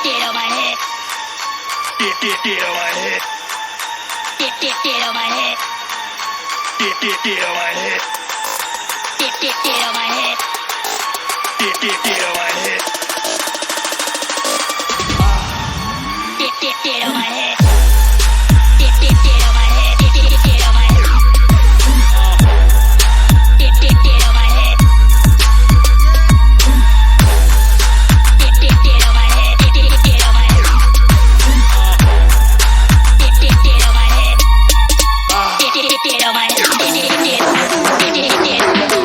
Get on my head. Get on my head. Get on my head. Get on my head. Get on my head. Get on my head. Get on my head.